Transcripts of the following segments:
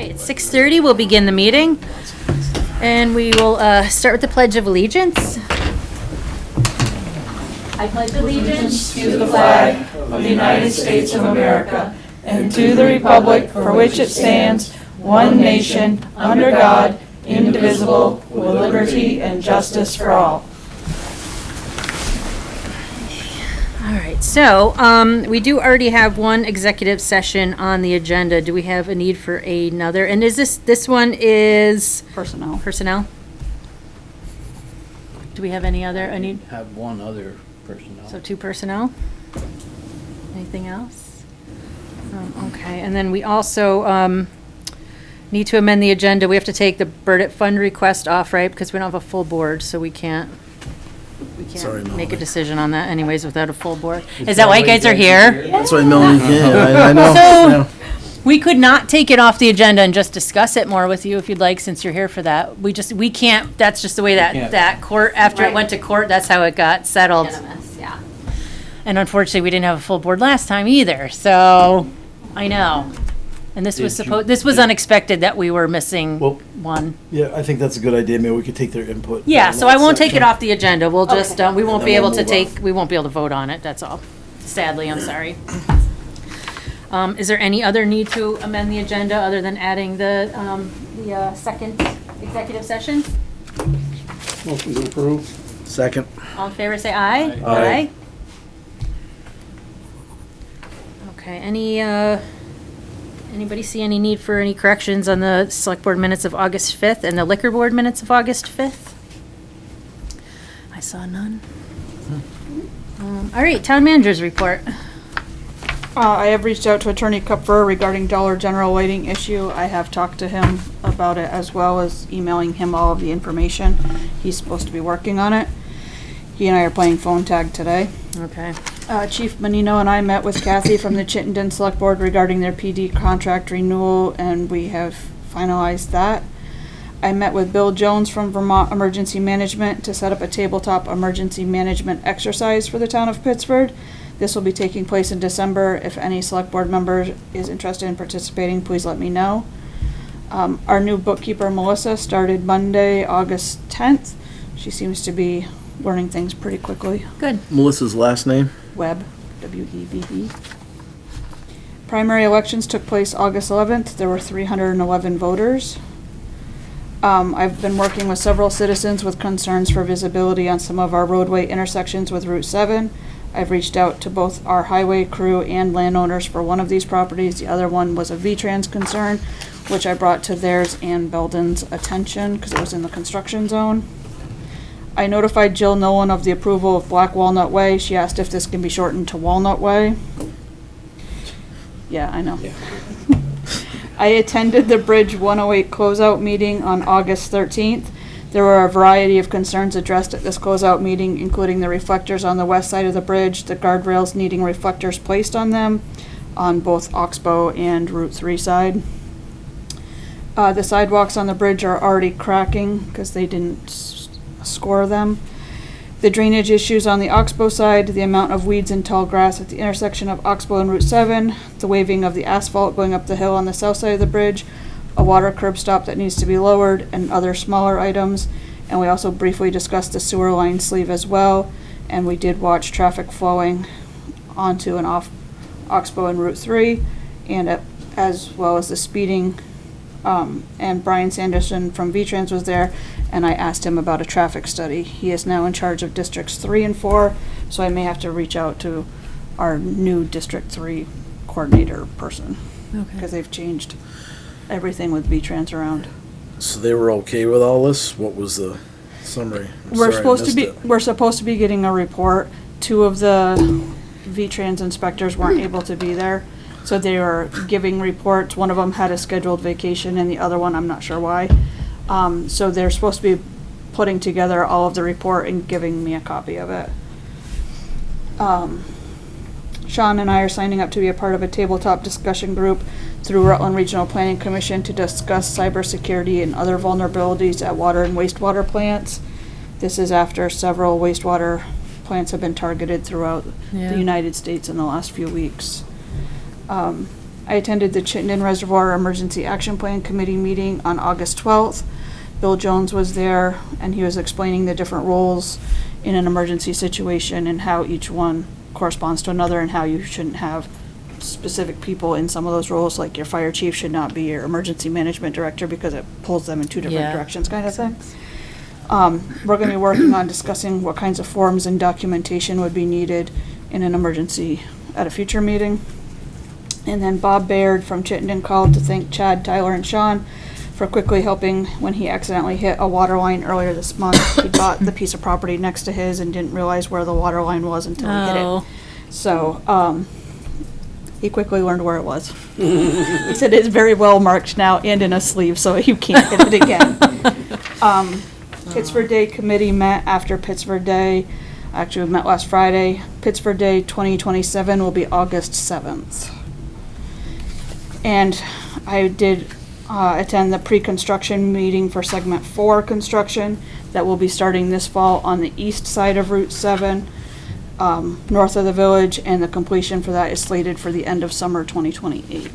right, it's 6:30, we'll begin the meeting. And we will start with the Pledge of Allegiance. I pledge allegiance to the flag of the United States of America and to the republic for which it stands, one nation, under God, indivisible, with liberty and justice for all. All right, so we do already have one executive session on the agenda. Do we have a need for another? And is this one is? Personnel. Personnel? Do we have any other? I need. Have one other personnel. So 2 personnel? Anything else? Okay, and then we also need to amend the agenda. We have to take the Burditt fund request off, right? Because we don't have a full board, so we can't Sorry, make a Melanie. decision on that anyways without a full board. Is that why you guys are here? That's why Melanie came. I know. So- Yeah. We could not take it off the agenda and just discuss it more with you if you'd like, since you're here for that. We can't, that's just the way can't. that court, after it went to court, that's how it got settled. Unanimous, yeah. And unfortunately, we didn't have a full board last time either, so, I know. And this was this was unexpected that we were missing Well- one. Yeah, I think that's a good idea. Maybe we could take their input. Yeah, on so that I won't take it section. off the agenda, we'll just, we won't And be then able we'll to move take, on. we won't be able to vote on it, that's all. Sadly, I'm sorry. Is there any other need to amend the agenda other than adding the second executive session? Motion to approve. Second. All in favor, say aye. Aye. Okay, anybody see any need for any corrections on the select board minutes of August 5th and the liquor board minutes of August 5th? I saw none. All right, town manager's report. I have reached out to Attorney Kupfer regarding Dollar General lighting issue. I have talked to him about it as well as emailing him all of the information. He's supposed to be working on it. He and I are playing phone tag today. Okay. Chief Menino and I met with Kathy from the Chittenden Select Board regarding their PD contract renewal, and we have finalized that. I met with Bill Jones from Vermont Emergency Management to set up a tabletop emergency management exercise for the town of Pittsford. This will be taking place in December. If any select board member is interested in participating, please let me know. Our new bookkeeper, Melissa, started Monday, August 10th. She seems to be learning things pretty quickly. Good. Melissa's last name? Webb, W-E-B-B. Primary elections took place August 11th. There were 311 voters. I've been working with several citizens with concerns for visibility on some of our roadway intersections with Route 7. I've reached out to both our highway crew and landowners for one of these properties. The other one was a V-Trans concern, which I brought to theirs and Belden's attention because it was in the construction zone. I notified Jill Nolan of the approval of Black Walnut Way. She asked if this can be shortened to Walnut Way. Yeah, I know. Yeah. I attended the Bridge 108 closeout meeting on August 13th. There were a variety of concerns addressed at this closeout meeting, including the reflectors on the west side of the bridge, the guardrails needing reflectors placed on them on both Oxbow and Route 3 side. The sidewalks on the bridge are already cracking because they didn't score them. The drainage issues on the Oxbow side, the amount of weeds and tall grass at the intersection of Oxbow and Route 7, the waving of the asphalt going up the hill on the south side of the bridge, a water curb stop that needs to be lowered, and other smaller items. And we also briefly discussed the sewer line sleeve as well, and we did watch traffic flowing onto and off Oxbow and Route 3, and as well as the speeding. And Brian Sanderson from V-Trans was there, and I asked him about a traffic study. He is now in charge of Districts 3 and 4, so I may have to reach out to our new District 3 coordinator person, because they've changed everything with V-Trans around. So they were okay with all this? What was the summary? I'm We're sorry I supposed to be getting a report. 2 of the V-Trans inspectors weren't able to be there, so they were giving reports. One of them had a scheduled vacation, and the other one, I'm not sure why. So they're supposed to be putting together all of the report and giving me a copy of it. Sean and I are signing up to be a part of a tabletop discussion group through Rutland Regional Planning Commission to discuss cybersecurity and other vulnerabilities at water and wastewater plants. This is after several wastewater plants have been targeted throughout the United States in the last few weeks. I attended the Chittenden Reservoir Emergency Action Plan Committee meeting on August 12th. Bill Jones was there, and he was explaining the different roles in an emergency situation and how each one corresponds to another, and how you shouldn't have specific people in some of those roles, like your fire chief should not be your emergency management director because it pulls them in two different Yeah. directions, kind of thing. We're gonna be working on discussing what kinds of forms and documentation would be needed in an emergency at a future meeting. And then Bob Baird from Chittenden called to thank Chad, Tyler, and Sean for quickly helping when he accidentally hit a water line earlier this month. He bought the piece of property next to his and didn't realize where the water line was until he hit Oh. it. So, he quickly learned where it was. He said it's very well marked now and in a sleeve, so you can't hit it again. Pittsford Day Committee met after Pittsford Day. Actually, we met last Friday. Pittsford Day 2027 will be August 7th. And I did attend the pre-construction meeting for Segment 4 construction that will be starting this fall on the east side of Route 7, north of the village, and the completion for that is slated for the end of summer 2028.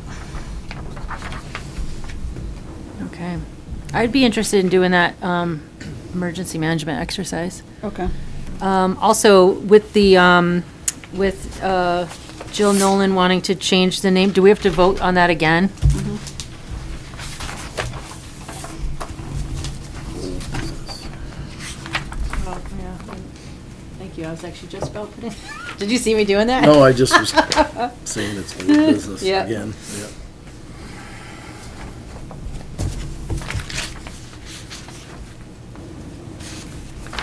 Okay. I'd be interested in doing that emergency management exercise. Okay. Also, with the, with Jill Nolan wanting to change the name, do we have to vote on that again? Oh, yeah. Thank you, I was actually just about putting, did you see me doing that? No, I just was saying it's old business Yeah. again. Yeah.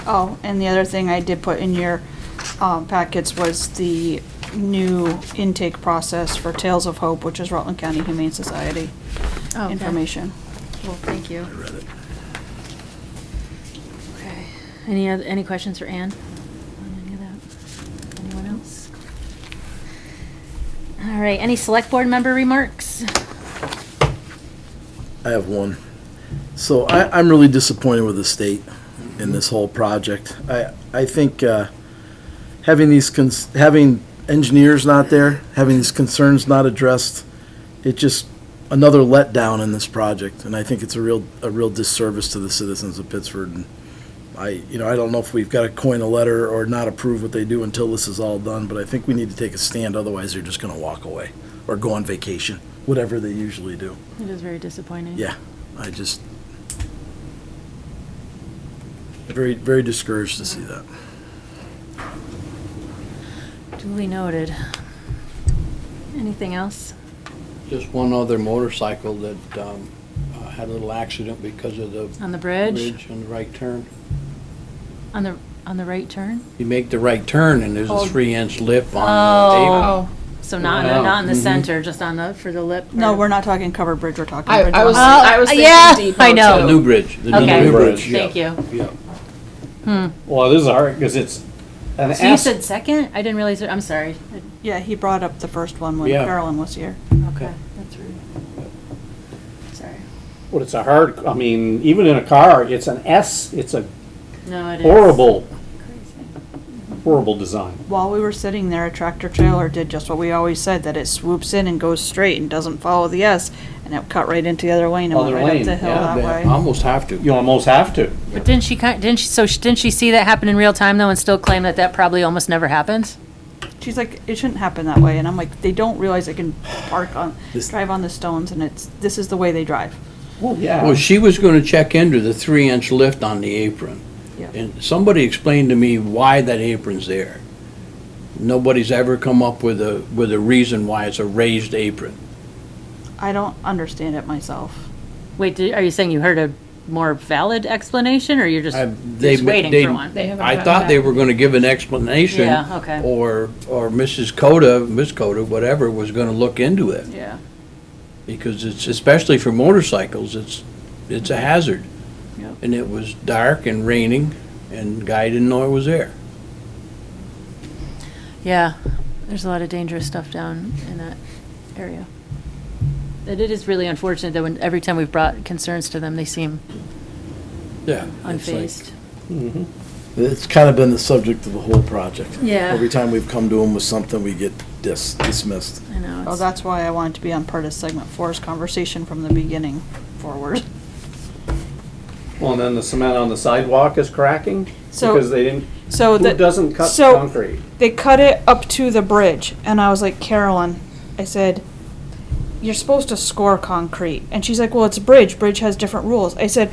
Oh, and the other thing I did put in your packets was the new intake process for Tales of Hope, which is Rutland County Humane Society Oh, okay. information. Well, thank you. I read it. Okay. Any questions for Ann on any of that? Anyone else? All right, any select board member remarks? I have one. So I'm really disappointed with the state in this whole project. I think having engineers not there, having these concerns not addressed, it just another letdown in this project, and I think it's a real disservice to the citizens of Pittsford. And I don't know if we've got to coin a letter or not approve what they do until this is all done, but I think we need to take a stand. Otherwise, they're just going to walk away or go on vacation, whatever they usually do. It is very disappointing. Yeah, I just very, very discouraged to see that. Duly noted. Anything else? Just one other motorcycle that had a little accident because of the On the bridge? bridge on the right turn. On the right turn? You make the right turn and there's a Oh. 3-inch lip on the apron. Oh, so not, Wow. not in the Mhm. center, just on the, for the lip? No, or- we're not talking covered bridge, we're talking I bridge. was one. I was thinking yeah, depot I know. The too. new bridge. The Okay. new bridge, yeah. Thank you. Yeah. Well, it is hard because it's an So you S. said second? I didn't realize, I'm sorry. Yeah, he brought up the first one when Yeah. Carolyn was here. Okay, that's rude. Sorry. Well, it's a hard. I mean, even in a car, it's an S. It's a No, it is. horrible, Crazy. horrible design. While we were sitting there, a tractor trailer did just what we always said, that it swoops in and goes straight and doesn't follow the S, and it cut right into the other lane and went Other right lane, up the hill yeah, that They way. almost have to. You almost have to. But didn't she, didn't she see that happen in real time though and still claim that that probably almost never happens? She's like, it shouldn't happen that way, and I'm like, they don't realize they can This- drive on the stones, and this is the way they drive. Well, yeah. Well, she was gonna check into the 3-inch lift on the apron. Yeah. And somebody explained to me why that apron's there. Nobody's ever come up with a reason why it's a raised apron. I don't understand it myself. Wait, are you saying you heard a more valid explanation or you're just They- waiting they- for one? I thought they were gonna give an explanation. Yeah, okay. Or Miss Coda, whatever, was gonna look into it. Yeah. Because it's, especially for motorcycles, it's a hazard. Yep. And it was dark and raining, and the guy didn't know it was there. Yeah, there's a lot of dangerous stuff down in that area. It is really unfortunate that every time we've brought concerns to them, they seem Yeah. it's like- unfazed. Mhm. It's kind of been the subject of the whole project. Yeah. Every time we've come to them with something, we get dismissed. I know. Oh, that's why I wanted to be on part of segment 4's conversation from the beginning forward. Well, and then the cement on the sidewalk is cracking? So- Because they didn't, So who the, doesn't cut so- concrete? they cut it up to the bridge, and I was like, Carolyn, I said, you're supposed to score concrete. And she's like, well, it's a bridge. Bridge has different rules. I said,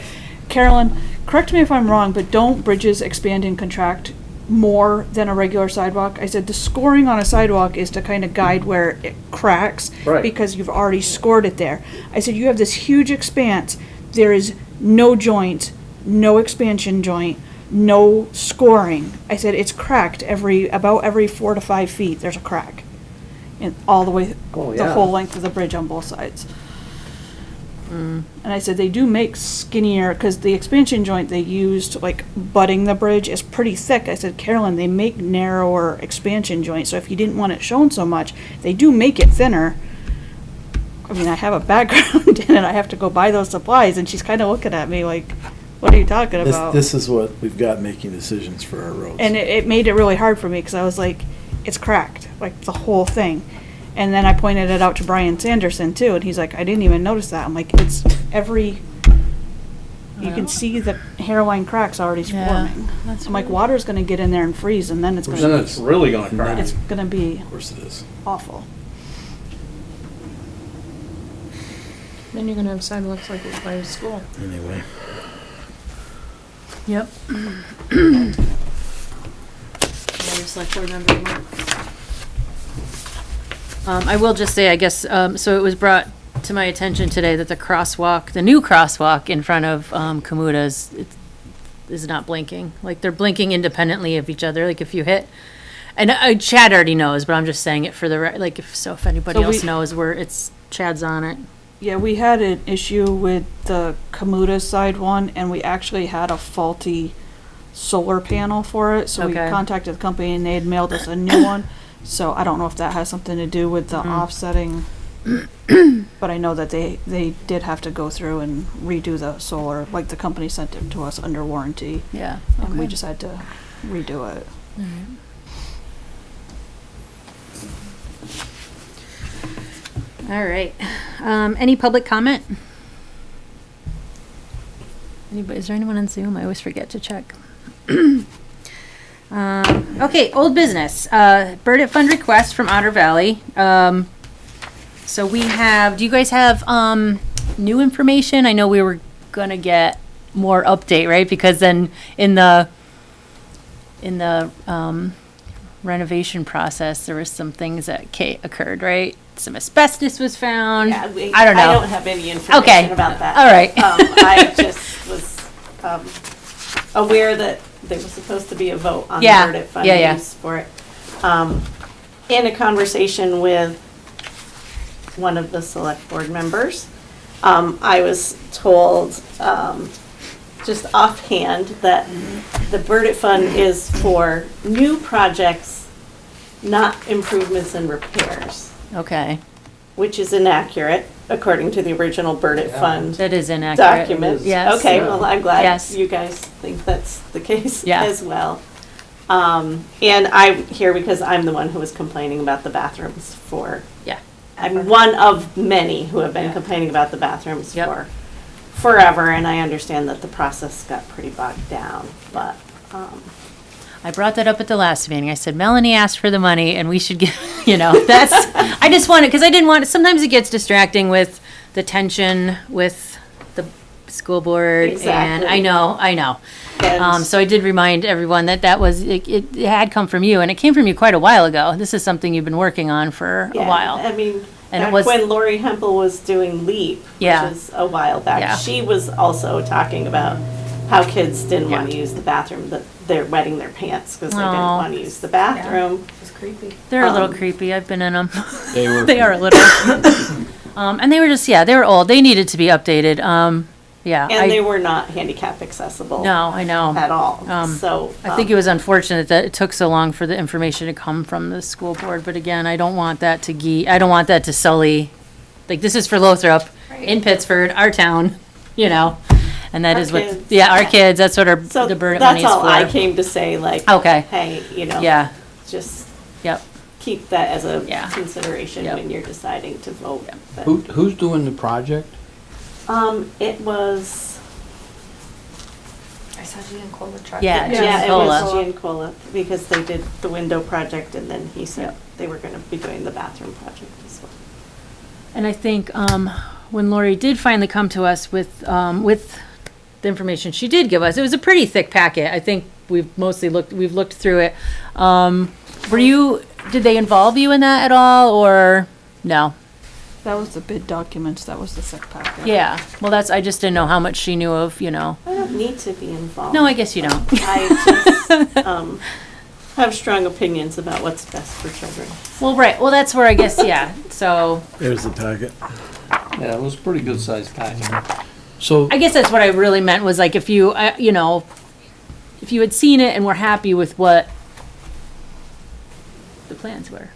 Carolyn, correct me if I'm wrong, but don't bridges expand and contract more than a regular sidewalk? I said, the scoring on a sidewalk is to kind of guide where it cracks. Right. Because you've already scored it there. I said, you have this huge expanse. There is no joint, no expansion joint, no scoring. I said, it's cracked about every 4 to 5 feet, there's a crack. And all the way, Oh, the yeah. whole length of the bridge on both sides. And I said, they do make skinnier, because the expansion joint they used, like butting the bridge, is pretty thick. I said, Carolyn, they make narrower expansion joints, so if you didn't want it shown so much, they do make it thinner. I mean, I have a background in it, I have to go buy those supplies, and she's kind of looking at me like, what are you talking about? This is what we've got making decisions for our roads. And it made it really hard for me, because I was like, it's cracked, like the whole thing. And then I pointed it out to Brian Sanderson too, and he's like, I didn't even notice that. I'm like, it's you can see the hairline cracks already Yeah, forming. that's I'm like, weird. water's gonna get in there and freeze, and then it's Then gonna, it's really gonna crack. it's gonna be Of course it is. awful. Then you're gonna have sidewalks like by school. Anyway. Yep. Select board member remarks. I will just say, I guess, so it was brought to my attention today that the new crosswalk in front of Kamuta's is not blinking. Like, they're blinking independently of each other, like if you hit, and Chad already knows, but I'm just saying it for like, if anybody So else we- knows where Chad's on it. Yeah, we had an issue with the Kamuta's side one, and we actually had a faulty solar panel for it, so we Okay. contacted the company and they had mailed us a new one. So I don't know if that has something to do with the offsetting, but I know that they did have to go through and redo the solar, like the company sent it to us under warranty, Yeah. and we okay. just had to redo it. All right. Any public comment? Is there anyone on Zoom? I always forget to check. Okay, old business. Burditt fund request from Otter Valley. So we have, do you guys have new information? I know we were gonna get more update, right? Because then in the renovation process, there was some things that occurred, right? Some asbestos was found. Yeah, I don't know. I don't have any information Okay. about that. All right. I just was aware that there was supposed to be a vote on the Yeah, Burditt fund yeah. use for it. In a conversation with one of the select board members, I was told, just offhand, that the Burditt fund is for new projects, not improvements and repairs, Okay, which is inaccurate, according to the original Burditt fund that is inaccurate. document. Yes. Okay, well, I'm glad Yes. you guys think that's the case Yeah. as well. And I'm here because I'm the one who was complaining about the bathrooms for, Yeah. I'm one of many who have been Yeah. complaining about the bathrooms Yep. for forever, and I understand that the process got pretty bogged down, but, I brought that up at the last meeting. I said, Melanie asked for the money and we should give, that's, I just wanted, because I didn't want, sometimes it gets distracting with the tension with the school board. And Exactly. I know. and So I did remind everyone that was, it had come from you and it came from you quite a while ago. This is something you've been working on for a yeah, while. I mean, And it back was- when Lori Hempel was doing LEAP, Yeah. which is a while back, Yeah. she was also talking about how kids didn't Yeah. want to use the bathroom, that they're wetting their pants because they didn't Aw. want to use the bathroom. It's creepy. They're a little um, creepy. I've been in them. They were. They are a little. And they were just, they were old. They needed to be updated. Yeah. And they were not handicap accessible No, I know. at all. I think it was unfortunate that it took so long for the information to come from the school board, but again, I don't want that to sully, like, this is for Lothrop, in Pittsford, our town, And that Our is what, kids. yeah, our kids, that's what our, So the Burditt money that's is all I for. came to say, like, Okay, hey, yeah, just yep. keep that as a Yeah. consideration Yep. when you're deciding to vote. But, Who's doing the project? it was, I saw Giancola truck. Yeah, yeah, it was Giancola. Giancola, because they did the window project, and then he said Yep. they were gonna be doing the bathroom project as well. And I think when Lori did finally come to us with the information she did give us, it was a pretty thick packet. I think we've looked through it. Did they involve you in that at all, or no? That was the bid documents, that was the sick packet. Yeah, well, I just didn't know how much she knew of, you know. I don't need to be involved. No, I guess you don't. I just, have strong opinions about what's best for children. Well, right, well, that's where I guess, yeah, so, There's the packet. Yeah, it was a pretty good sized package. So, I guess that's what I really meant, was like, if you, you know, if you had seen it and were happy with what the plans were.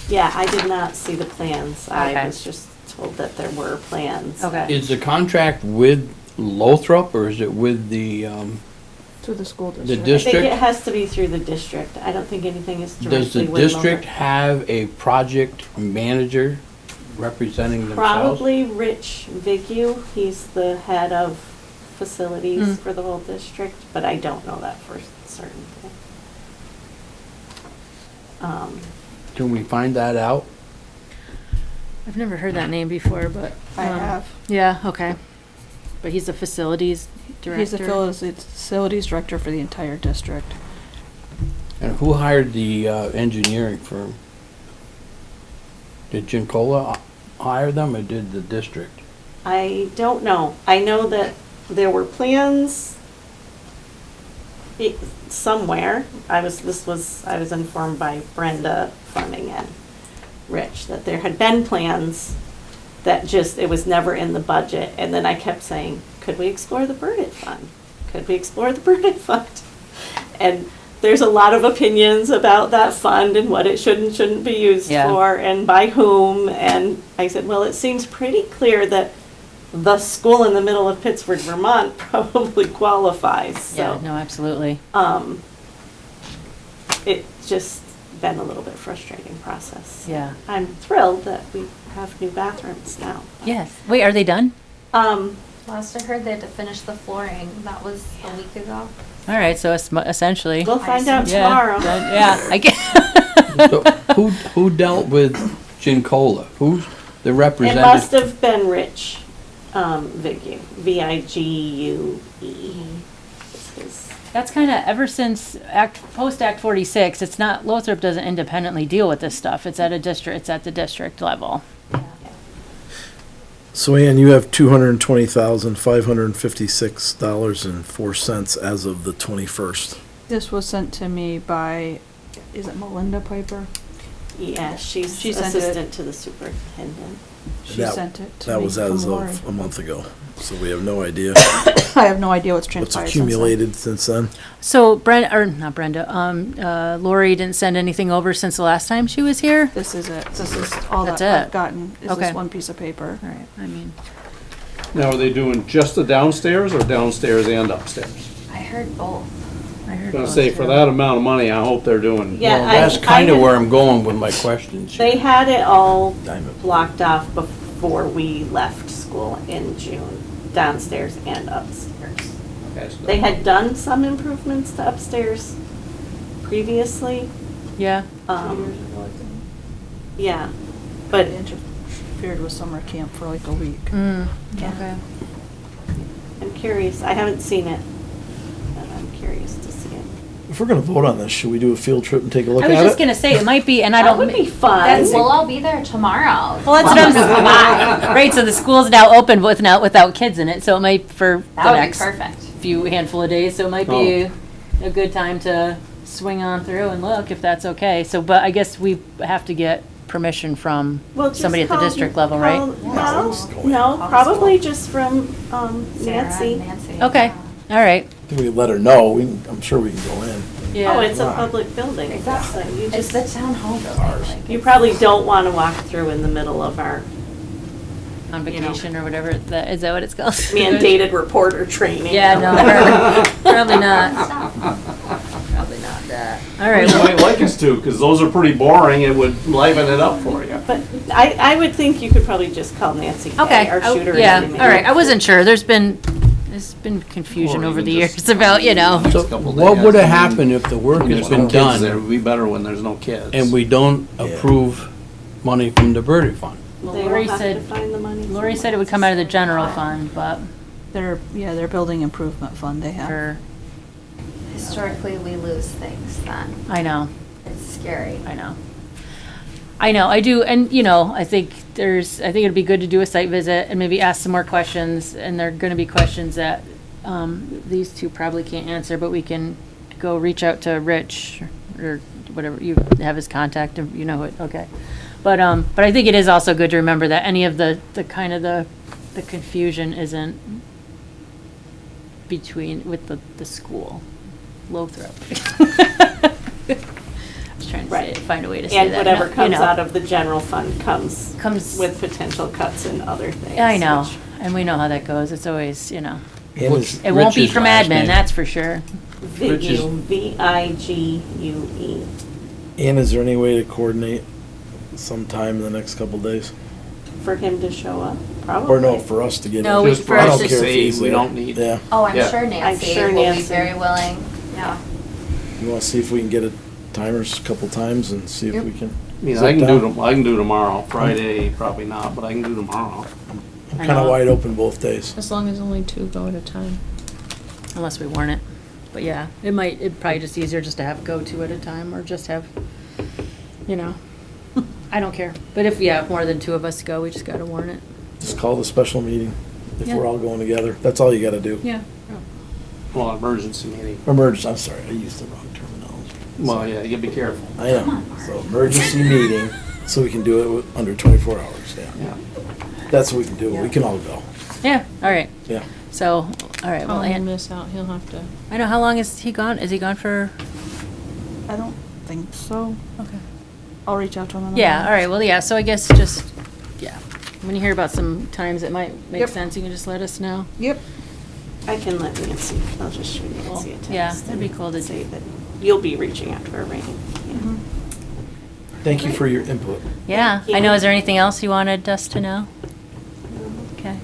Yeah, I did not see the plans. Okay. I was just told that there were plans. Okay. is the contract with Lothrop, or is it with the To the school district. the I think it district? has to be through the district. I don't think anything is Does directly the with district Lower. have a project manager representing themselves? Probably Rich Vigu. He's the head of facilities Mm. for the whole district, but I don't know that for certain. Can we find that out? I've never heard that name before, but. I have. Yeah, okay. But he's the facilities director? He's the facilities director for the entire district. And who hired the engineering firm? Did Giancola hire them, or did the district? I don't know. I know that there were plans somewhere. I was informed by Brenda Fleming and Rich that there had been plans that it was never in the budget. And then I kept saying, could we explore the Burditt Fund? Could we explore the Burditt Fund? And there's a lot of opinions about that fund and what it should and shouldn't be used Yeah. for and by whom. And I said, well, it seems pretty clear that the school in the middle of Pittsford, Vermont probably qualifies. Yeah, So, no, absolutely. it's just been a little bit frustrating process. Yeah. I'm thrilled that we have new bathrooms now. Yes. Wait, are they done? Last I heard, they had to finish the flooring. That was a week ago. All right, so essentially. We'll find out Yeah, tomorrow. done- Yeah, I guess. So who dealt with Giancola? Who's the It representative? must have been Rich Vigu, Vigue. is his- That's kind of, ever since post-Act 46, it's not, Lothrop doesn't independently deal with this stuff. It's at the district level. So Ann, you have $220,556.04 as of the 21st. This was sent to me by, is it Melinda Piper? Yeah, she's She sent it. assistant to the superintendent. She That- sent it to That me was from as Lori. of a month ago, so we have no idea I have no idea what's what's transpired since then. accumulated since then. So not Brenda, Lori didn't send anything over since the last time she was here? This is it. This is all That's that it? I've gotten, is Okay. this one piece of paper. All right, I mean, Now, are they doing just the downstairs or downstairs and upstairs? I heard both. I heard. I'm gonna both, say, for too. that amount of money, I hope they're doing. Yeah, Well, that's I kind of had- where I'm going with my questions. They had it all Diamond. blocked off before we left school in June, downstairs and upstairs. They had done some improvements to upstairs previously. Yeah, Yeah, but Interfered with summer camp for like a week. mm, Yeah. okay. I'm curious. I haven't seen it, but I'm curious to see it. If we're gonna vote on this, should we do a field trip and take a look I at it? was just gonna say, it might be, and I That don't. would be fun. That's- We'll all be there tomorrow. Well, that's what I'm saying. Right, so the school's now open without kids in it, so it might, for the That would be next perfect. few handful of days, so it might be a good time to swing on through and look, if that's okay. So, but I guess we have to get permission from Well, just somebody at the call- district level, right? No, probably just from Sarah Nancy. and Nancy. Okay, all right. We let her know, I'm sure we can go in. Oh, it's a public building. Exactly. So you It's just, the town hall building. Like, you probably don't want to walk through in the middle of our on you know, vacation or whatever, is that what it's called? mandated reporter training. Yeah, or no, whatever. probably not. Probably not that. All right, You well, might like us to, because those are pretty boring. It would liven it up for you. But I would think you could probably just call Nancy Kay okay, or shoot her an yeah, email. all right, I wasn't sure, there's been confusion Or over even the just- years about, you know. So Couple what days. would have happened if the work When has there's been no kids there, it done would be better when there's no kids. and we don't approve money from the Burditt fund? Well, They Lori will have to said, find the money. Lori said it would come out of the general fund, but Their building improvement fund they have. for, Historically, we lose things then. I know. It's scary. I know. I do, and, you know, I think it'd be good to do a site visit and maybe ask some more questions, and they're gonna be questions that, these two probably can't answer, but we can go reach out to Rich, or whatever, you have his contact, you know it, okay. But I think it is also good to remember that any of the kind of the confusion isn't with the school, Lothrop. I was trying to Right. find a way to say And that. whatever you comes know. out of the general fund comes Comes- with potential cuts and other things. I know, which- and we know how that goes, it's always, you know, And is, it won't be Rich's from last admin, name. that's for sure. Rich's- Vigue. and is there any way to coordinate sometime in the next couple days? For him to show up, probably. Or no, for us to get No, in? we- Just for for I us us don't to to care if see, he's we there. don't need. Yeah, Oh, I'm Yeah. sure Nancy will be Nancy. very willing. Yeah. you wanna see if we can get it timers a couple times and see if Yep. we can? I mean, Sit I can down. I can do tomorrow. Friday, probably not, but I can do tomorrow. I'm I kinda know. wide open both days. As long as only 2 go at a time. Unless we warn it. But yeah, it'd probably just easier just to have go two at a time, or just have, you know, I don't care. But if more than two of us go, we just gotta warn it. Just call the special meeting if Yeah. we're all going together. That's all you gotta do. Yeah. Well, emergency meeting. Emergency, I'm sorry, I used the wrong terminology. Well, yeah, you gotta be careful. I am. So emergency meeting, so we can do it under 24 hours, yeah. Yeah. That's what we can do. We can all go. Yeah, all right. Yeah. So, all right, well, I'll and miss out, he'll have to. I know, how long is he gone? Is he gone for? I don't think so. Okay. I'll reach out to him. in the Yeah, morning. all right, well, yeah, so I guess just, when you hear about some times it might make Yep. sense, you can just let us know. Yep. I can let Nancy, I'll just shoot Nancy a text. Yeah, that'd be cool to Say that you'll be reaching out to her, right? Yeah. Mhm. Thank you for your input. Yeah, Thank I know, you. is there anything else you wanted us to know? Okay.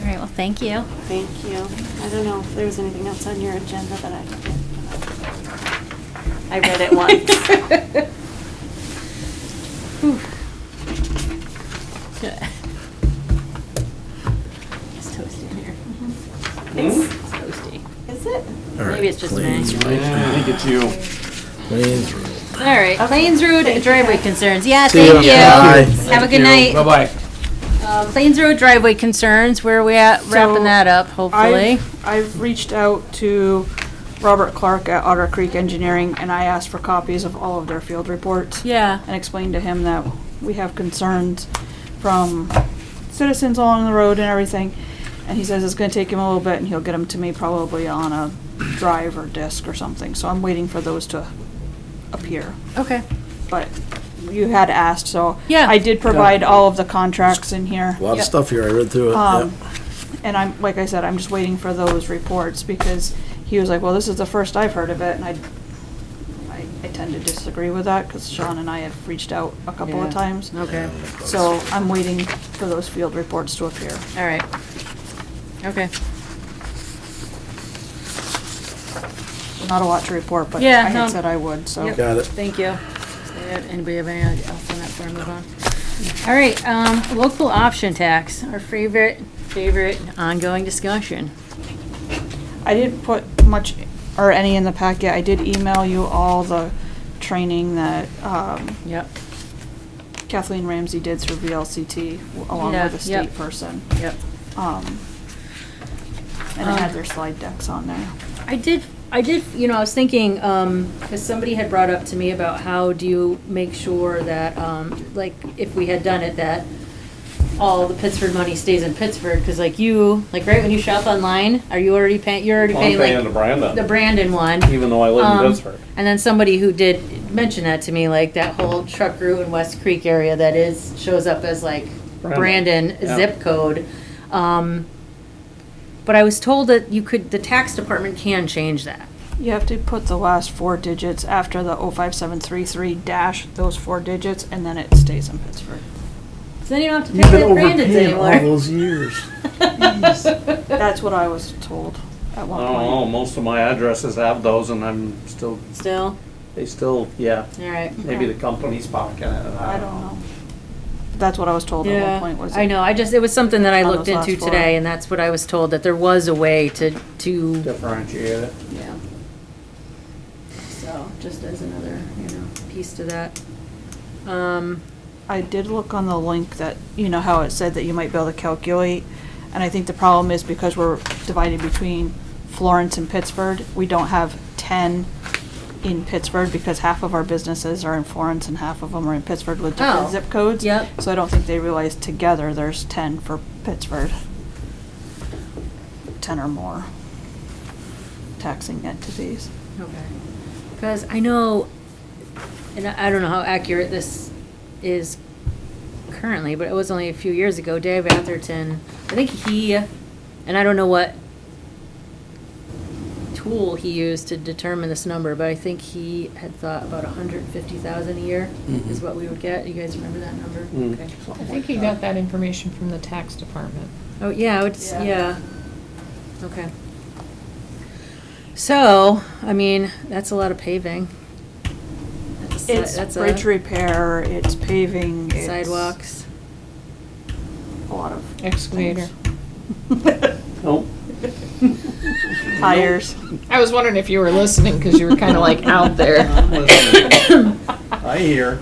All right, well, thank you. Thank you. I don't know if there was anything else on your agenda that I read it once. It's toasty in here. It's, It's toasty. is it? All right, Maybe it's just me. Plains Road. Yeah, I think it's you. Plains Road. All right, Plains Road driveway concerns. Yeah, See ya. thank you. Bye. Have a good night. Bye-bye. Plains Road driveway concerns, where are we at wrapping that up, hopefully? I've reached out to Robert Clark at Otter Creek Engineering, and I asked for copies of all of their field reports. Yeah, And explained to him that we have concerns from citizens along the road and everything. And he says it's gonna take him a little bit, and he'll get them to me probably on a drive or disk or something. So I'm waiting for those to appear. okay. But you had asked, so. Yeah. I did provide all of the contracts in here. A lot of Yep. stuff here. I read through it. Um, Yep. and I'm, like I said, I'm just waiting for those reports, because he was like, well, this is the first I've heard of it, and I tend to disagree with that, because Sean and I have reached out a couple Yeah. of times. Okay, So I'm waiting for those field reports to appear. all right. Okay. Not a lot to report, but I Yeah, no. had said I would, so. Yep. Got it. Thank you. Anybody have anything else on that before I move on? All right, local option tax, our favorite ongoing discussion. I didn't put much or any in the packet. I did email you all the training that Yep, Kathleen Ramsey did through VLCT along Yeah, with a yep. state person. yep. And it had their slide decks on there. I did, you know, I was thinking, because somebody had brought up to me about how do you make sure that, like, if we had done it, that all the Pittsford money stays in Pittsford, because like right when you shop online, are you already paying, you're already I'm paying paying the like Brandon, the Brandon one? even though I live in Um, Pittsford. And then somebody who did mention that to me, like that whole truck route in West Creek area that shows up as like Brandon Yeah. zip code. But I was told that the tax department can change that. You have to put the last 4 digits after the 05733 dash those 4 digits, and then it stays in Pittsford. So then you don't have to You've pay been that Brandon's overpaying all anymore. those years. That's what I was told at I one don't point. know, most of my addresses have those and I'm still, Still? they still, yeah, All right. maybe the company's pocketing it. I don't know. That's what I was told at one point. Was I know, it was something that I On looked those last into 4. today, and that's what I was told, that there was a way to, Differentiate it. yeah. So, just as another, piece to that. I did look on the link that, how it said that you might be able to calculate, and I think the problem is because we're divided between Florence and Pittsford, we don't have 10 in Pittsford because half of our businesses are in Florence and half of them are in Pittsford with different Oh, zip codes. yep. So I don't think they realize together there's 10 for Pittsford. 10 or more taxing entities. Okay. Because I know, and I don't know how accurate this is currently, but it was only a few years ago, Dave Atherton, I think and I don't know what tool he used to determine this number, but I think he had thought about 150,000 a year is what we would get. You guys remember that number? Mm. Okay. I think he got that information from the tax department. Oh, yeah, Yeah. yeah. Okay. So, I mean, that's a lot of paving. It's bridge repair, it's paving, it's Sidewalks. a lot of Excavator. Nope. tires. I was wondering if you were listening, because you were kind of like out there. I hear.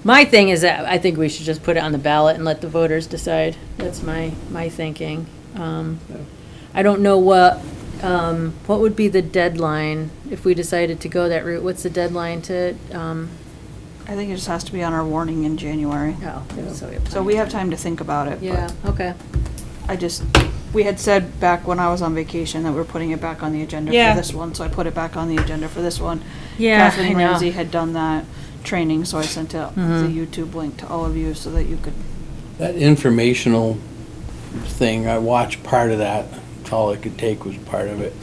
My thing is that I think we should just put it on the ballot and let the voters decide. That's my thinking. I don't know what would be the deadline if we decided to go that route? What's the deadline to, I think it just has to be on our warning in January. So we have time to think about it. Yeah, okay. We had said back when I was on vacation that we're putting it back on the agenda Yeah. for this one, so I put it back on the agenda for this one. Yeah, Kathleen I know. Ramsey had done that training, so I sent out the YouTube link to all of you so that you could. That informational thing, I watched part of that. That's all I could take was part of it.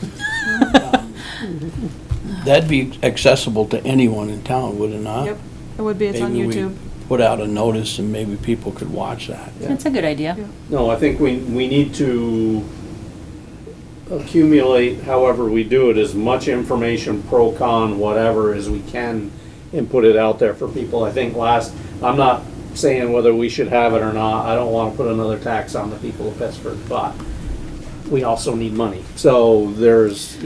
That'd be accessible to anyone in town, would it not? Yep, it would be, it's on Maybe we YouTube. put out a notice and maybe people could watch that. That's a good idea. No, I think we need to accumulate, however we do it, as much information, pro, con, whatever, as we can, and put it out there for people. I think I'm not saying whether we should have it or not, I don't want to put another tax on the people of Pittsford, but we also need money. So there's,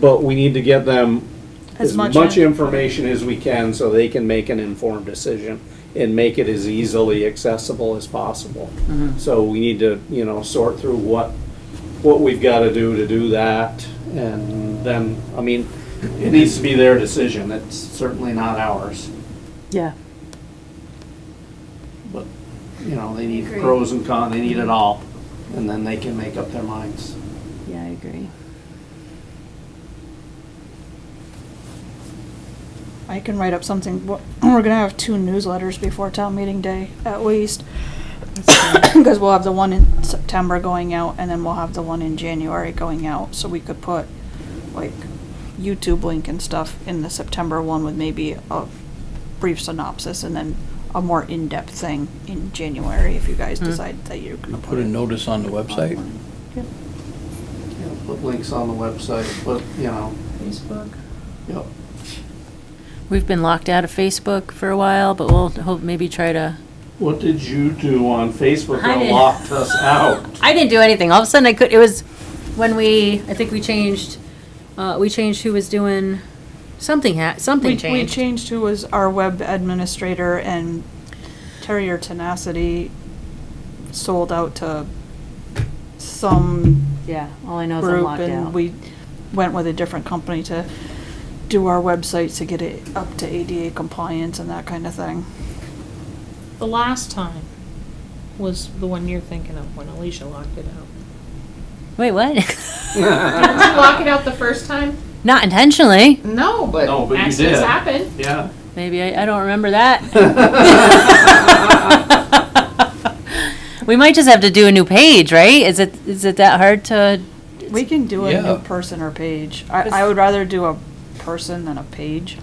but we need to get them As as much much in- information as we can so they can make an informed decision and make it as easily accessible as possible. So we need to, sort through what we've got to do that. And then, I mean, it needs to be their decision. It's certainly not ours. Yeah. But, they need Agree. pros and cons, they need it all. And then they can make up their minds. Yeah, I agree. I can write up something, we're gonna have 2 newsletters before town meeting day, at least. Because we'll have the one in September going out, and then we'll have the one in January going out, so we could put, like, YouTube link and stuff in the September one with maybe a brief synopsis, and then a more in-depth thing in January, if you guys decide that you're gonna Put a notice on the website. Put links on the website, Facebook. Yep. We've been locked out of Facebook for a while, but we'll hope maybe try to. What did you do on Facebook I that didn't- locked us out? I didn't do anything. All of a sudden it was when I think we changed who was doing, something We changed. changed who was our web administrator, and Terrier Tenacity sold out to some Yeah, all I know is I'm group, locked and out. we went with a different company to do our websites to get it up to ADA compliance and that kind of thing. The last time was the one you're thinking of, when Alicia locked it out. Wait, what? Didn't you lock it out the first time? Not intentionally. No, but No, but you accidents did. happen. Yeah. maybe, I don't remember that. We might just have to do a new page, right? Is it that hard to? We can do a Yeah. new person or page. I would rather do a person than a page,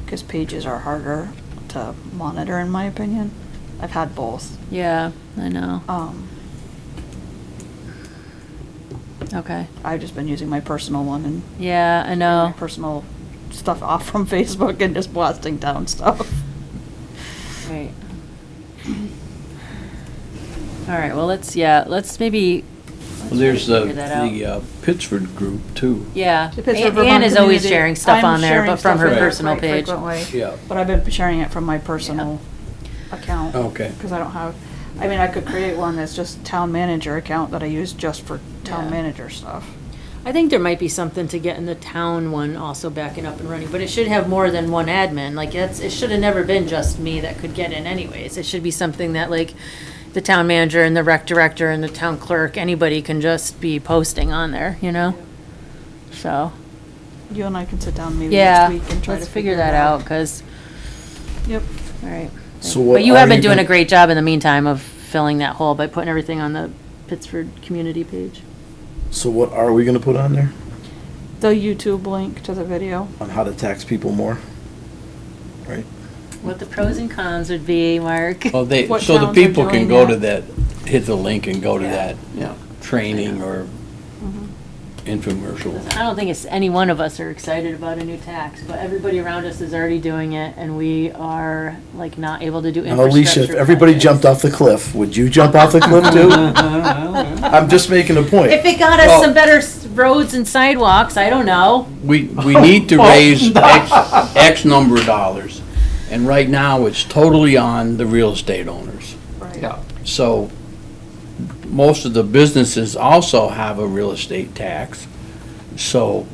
because pages are harder to monitor, in my opinion. I've had both. Yeah, I know. Okay. I've just been using my personal one and Yeah, I my know. personal stuff off from Facebook and just blasting down stuff. Right. All right, well, let's maybe. Well, there's figure that out. the Pittsford group too. Yeah, The Pittsburgh Ann Vermont is always Community- sharing stuff I'm on there, sharing but from stuff her in personal quite page. frequently, Yeah. But I've been sharing it from my personal account. Okay. Because I don't have, I mean, I could create one that's just town manager account that I use just for town Yeah. manager stuff. I think there might be something to getting the town one also backing up and running, but it should have more than one admin. Like, it should have never been just me that could get in anyways. It should be something that, like, the town manager and the rec director and the town clerk, anybody can just be posting on there, you know? So, You and I can sit down maybe yeah, next week and try to let's figure that out, because, Yep. all right. So what But you are have been you doing gonna- a great job in the meantime of filling that hole by putting everything on the Pittsford community page. So what are we gonna put on there? The YouTube link to the video. On how to tax people more? Right? What the pros and cons would be, Mark. Well, What so the towns are people can doing go that? to that, hit the link and go to that Yeah. training or infomercial. I don't think it's, any one of us are excited about a new tax, but everybody around us is already doing it, and we are, like, not able to do Now, infrastructure. Alicia, if everybody projects. jumped off the cliff, would you jump off the cliff too? I'm just making a point. If it got us Well- some better roads and sidewalks, I don't know. We need to raise X number of dollars, and right now, it's totally on the real estate owners. Yeah. So, most of the businesses also have a real estate tax, so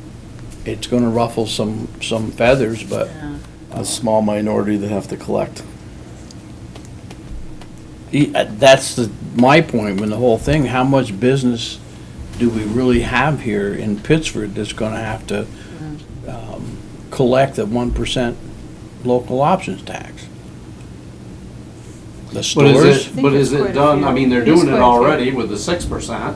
it's gonna ruffle some feathers, but A small minority that have to collect. that's my point with the whole thing. How much business do we really have here in Pittsford that's gonna have to collect a 1% local options tax? The But stores? but is it's it quite a done, I few. mean, they're It is doing it quite a few. already with the 6%.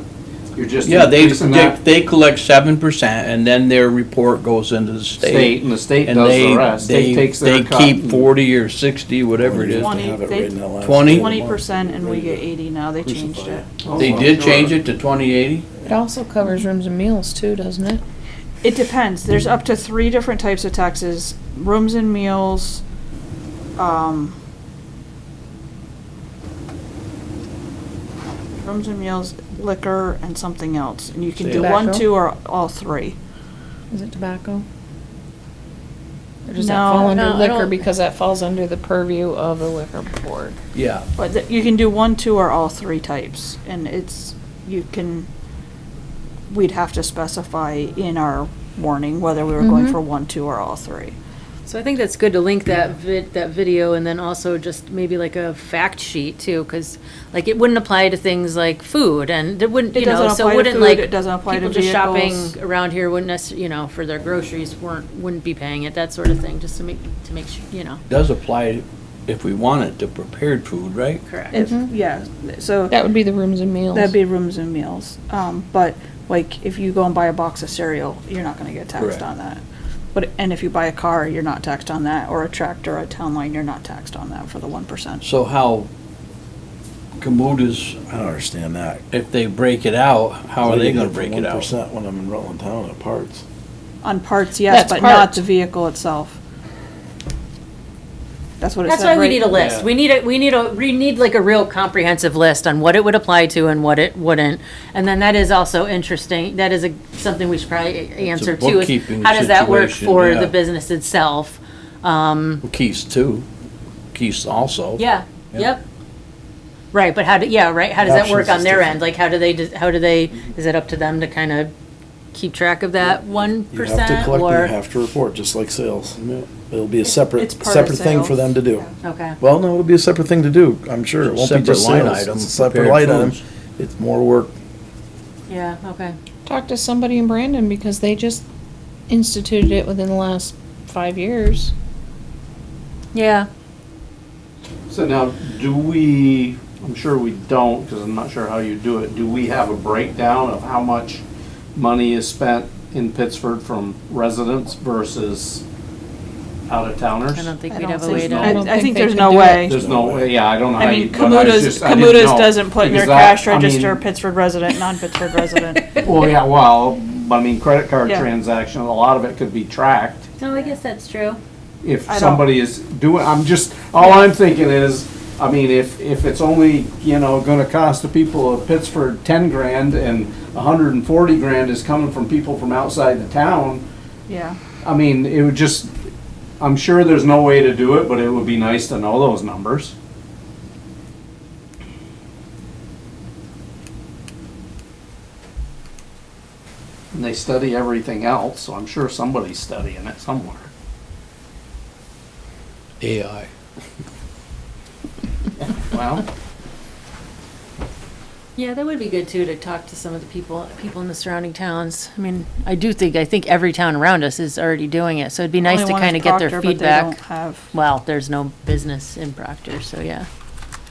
You're just Yeah, increasing that they collect 7%, and then their report goes into the state, and the state And does they, the rest. State they, takes their they cut. keep and- 40 or 60, whatever it is. They 20, have it they- right in that last 20? 20% and we get 80 now. They changed it. Oh, They well, did sure. change it to 2080? It also covers rooms and meals too, doesn't it? It depends. There's up to 3 different types of taxes: rooms and meals, rooms and meals, liquor, and something else. And you can do Tobacco? 1, 2, or all 3. Is it tobacco? Or does No, that fall under no, I liquor don't- because that falls under the purview of the liquor board? Yeah. But you can do 1, 2, or all 3 types. And we'd have to specify in our warning whether we were going for 1, 2, or all 3. So I think that's good to link that video, and then also just maybe like a fact sheet too, because like it wouldn't apply to things like food, and it wouldn't, It you know, doesn't so apply to wouldn't food, like, it doesn't apply to people just shopping vehicles. around here wouldn't necessarily, you know, for their groceries wouldn't be paying it, that sort of thing, just to make sure, you know. Does apply if we want it to prepared food, right? Correct. Yeah, so That would be the rooms and meals. that'd be rooms and meals. But like if you go and buy a box of cereal, you're not gonna get taxed Correct. on that. And if you buy a car, you're not taxed on that, or a tractor, a town line, you're not taxed on that for the 1%. So how Kamuta's, I don't understand that. if they break it out, how are they gonna break it out? 1% when I'm in Rutland Town at parts. On parts, yes, That's but not parts. the vehicle itself. That's what it That's said, why we right? need a list. Yeah. We need like a real comprehensive list on what it would apply to and what it wouldn't. And then that is also interesting, that is something we should probably answer too, is bookkeeping how does that work situation, for yeah. the business itself? Keys too. Keys also. Yeah, Yeah. yep. Right, but how does that work Options on is their different. end? Like, is it up to them to kind of keep track of that 1% You have to collect, and or? you have to report, just like sales. Yeah. It'll be a It's separate part of thing for sales. them to do. Okay, Well, no, it'll be a separate thing to do, I'm sure. It won't be Separate just line sales. item, It's a separate prepared line item. foods. It's more work. yeah, okay. Talk to somebody in Brandon because they just instituted it within the last 5 years. Yeah. So now, do we, I'm sure we don't, because I'm not sure how you do it, do we have a breakdown of how much money is spent in Pittsford from residents versus out-of-towners? I don't think I we'd don't have a think- way to. I don't I think think there's they no could do way. There's no way, yeah, I don't know how I you, mean, but I was just, I didn't Kamuta's know. doesn't put in their Because that- cash I mean- register Pittsford resident, non-Pittsford resident. Well, yeah, well, I mean, credit card Yeah. transaction, a lot of it could be tracked. No, I guess that's true. If I don't- somebody is doing, I'm just, all I'm thinking is, I mean, if it's only, gonna cost the people of Pittsford 10 grand and 140 grand is coming from people from outside the town, Yeah. I mean, it would just, I'm sure there's no way to do it, but it would be nice to know those numbers. And they study everything else, so I'm sure somebody's studying it somewhere. AI. Well, Yeah, that would be good too, to talk to some of the people in the surrounding towns. I mean, I think every town around us is already doing it, so it'd be nice Only to one kind is of get their Proctor, but they feedback. don't have- Well, there's no business in Proctor, so yeah.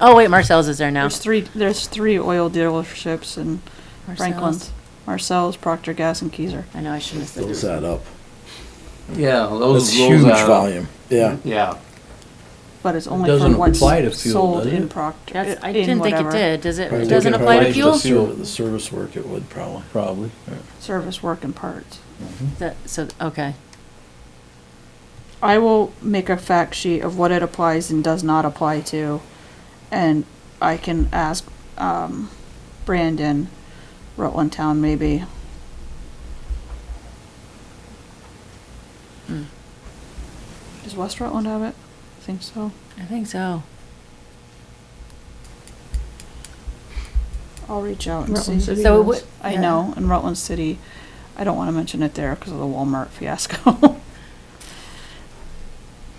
Oh, wait, Marcel's is there now. There's three oil dealerships in Marcel's. Franklin's. Marcel's, Procter Gas, and Keyser. I know, I shouldn't have said Those it. add up. yeah, those. That's those huge add up. volume, yeah. Yeah. But it's only for doesn't what's apply to fuel, sold does in it? Proctor. That's, I in didn't think it whatever. did. Does it, Probably it doesn't take apply to the fuel? The service work it would probably. Probably. Service work and parts. Okay. I will make a fact sheet of what it applies and does not apply to, and I can ask Brandon, Rutland Town, maybe. Hmm. Does West Rutland have it? I think so. I think so. I'll reach out and Rutland see. City So it does. would. I yeah. know, in Rutland City, I don't want to mention it there because of the Walmart fiasco.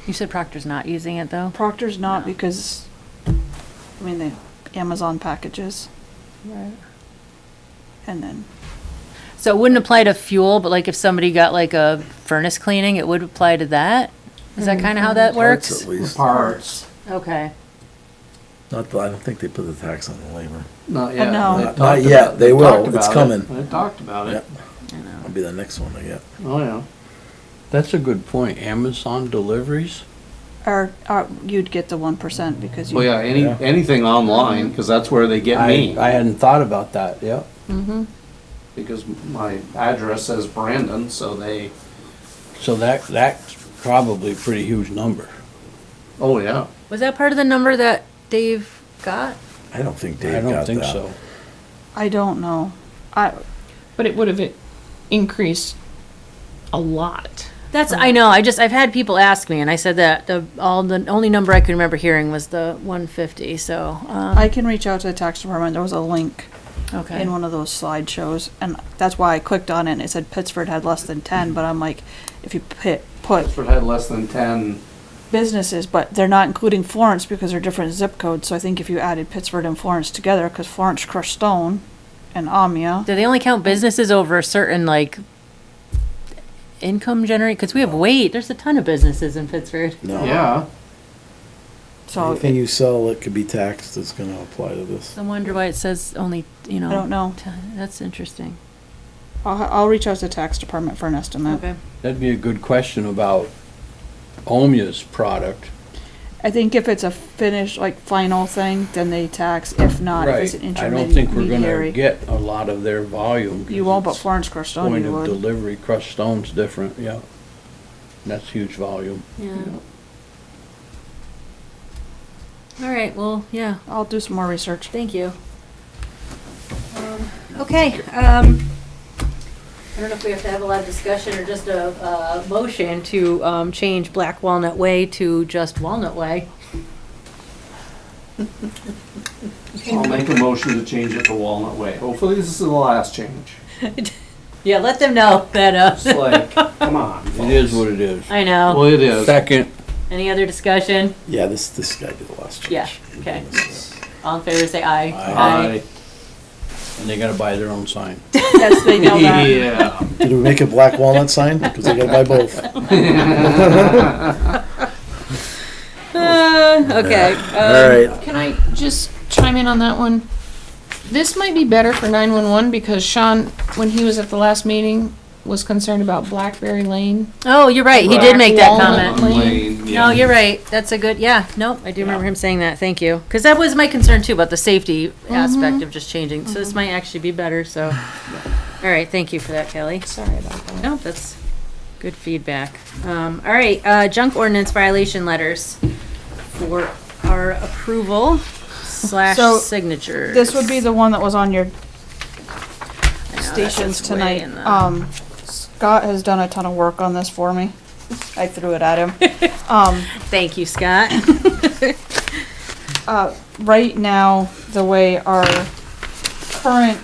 You said Proctor's not using it though? Proctor's not No. because, I mean, they Amazon packages. Right. And then, So it wouldn't apply to fuel, but like if somebody got like a furnace cleaning, it would apply to that? Is that kind of how that Parts works? at least. Parts. Okay. I don't think they put the tax on the labor. Not yet. No. They Not talked yet. about- They will. talked It's about it. coming. They talked about it. Yep. I know. That'll be the next one I get. Oh, yeah. That's a good point. Amazon deliveries? or you'd get the 1% because you. Well, yeah, Yeah. anything online, because that's where they get me. I hadn't thought about that, yep. Mm-hmm. Because my address says Brandon, so they, So that's probably a pretty huge number. oh, yeah. Was that part of the number that Dave got? I don't think I Dave don't got think that. so. I don't know. But it would have increased a lot. That's, I know, I've had people ask me, and I said that the only number I could remember hearing was the 150, so, I can reach out to the tax department. There was a link okay. in one of those slideshows, and that's why I clicked on it, and it said Pittsford had less than 10, but I'm like, if you put Pittsford had less than 10. businesses, but they're not including Florence because they're different zip codes, so I think if you added Pittsford and Florence together, because Florence crushed stone, and Amia, Do they only count businesses over a certain, like, income generate? Because we have there's a ton of businesses in Pittsford. No. Yeah. so Anything you sell that could be taxed is gonna apply to this. I wonder why it says only, I don't know. That's interesting. I'll reach out to the tax department for an estimate. Okay. That'd be a good question about Omia's product. I think if it's a finished, like, final thing, then they tax. If not, if it's an I don't think we're gonna intermediary. get a lot of their volume. 'cause You won't, but it's Florence crushed stone Point you of would. delivery, crushed stone's different, yeah. That's huge volume. Yeah. All right, well, yeah, I'll do some more research. thank you. Okay, I don't know if we have to have a lot of discussion or just a motion to change Black Walnut Way to just Walnut Way. I'll make a motion to change it to Walnut Way. Hopefully this is the last change. Yeah, let them know that, It's like, come on. It is what it is. I know. Well, it is. Second, Any other discussion? Yeah, this guy did the last change. Yeah, okay. All in favor, say aye. Aye. and they gotta buy their own sign. Yes, they know that. Yeah. Did we make a black walnut sign? Because they gotta buy both. Okay. All right. Can I just chime in on that one? This might be better for 911 because Sean, when he was at the last meeting, was concerned about Blackberry Lane. Oh, you're right. He did make that Walnut comment. Lane. No, you're right. That's a good, yeah, nope, I do remember him saying that. Thank you. Because that was my concern too, about the safety aspect of just changing. So this might actually be better, so. All right, thank you for that, Kelly. Sorry about that. No, that's good feedback. All right, junk ordinance violation letters for our approval / So, signature. This would be the one that was on your stations stations tonight. Scott has done a ton of work on this for me. I threw it at him. Thank you, Scott. Right now, the way our current